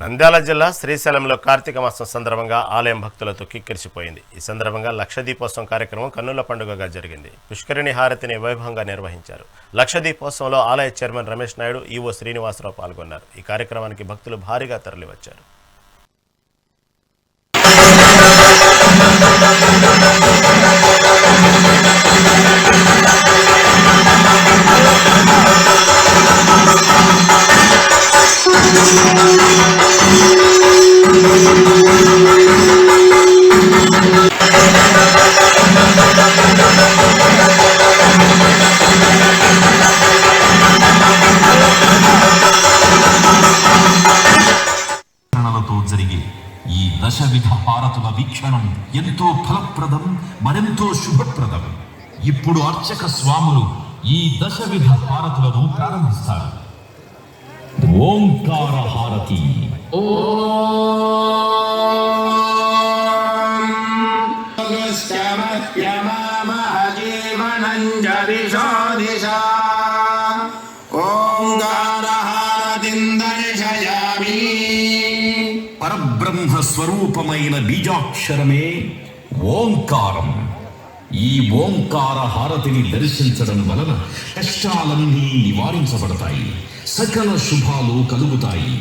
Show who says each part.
Speaker 1: నంద్యాల జిల్లా శ్రీశైలంలో కార్తీక మాసం సందర్భంగా ఆలయం భక్తులతో కిక్కిరిసిపోయింది. ఈ సందర్భంగా లక్షదీపోత్సవం కార్యక్రమం కన్నుల పండుగగా జరిగింది. పుష్కరిణి హారతిని వైభవంగా నిర్వహించారు. లక్షదీపోత్సవంలో ఆలయ చైర్మన్ రమేష్ నాయుడు, ఈవో శ్రీనివాసరావు పాల్గొన్నారు. ఈ కార్యక్రమానికి భక్తులు భారీగా తరలివచ్చారు.
Speaker 2: జరిగే ఈ దశవిధ హారతుల వీక్షణం ఎంతో ఫలప్రదం, మరెంతో శుభప్రదం. ఇప్పుడు అర్చక స్వాములు ఈ దశవిధ హారతులను ప్రారంభిస్తారు. ఓంకార హారతి. పరబ్రహ్మ స్వరూపమైన బీజాక్షరమే ఓంకారం. ఈ ఓంకార హారతిని దర్శించడం వలన కష్టాలన్నీ నివారించబడతాయి, సకల శుభాలు కలుగుతాయి.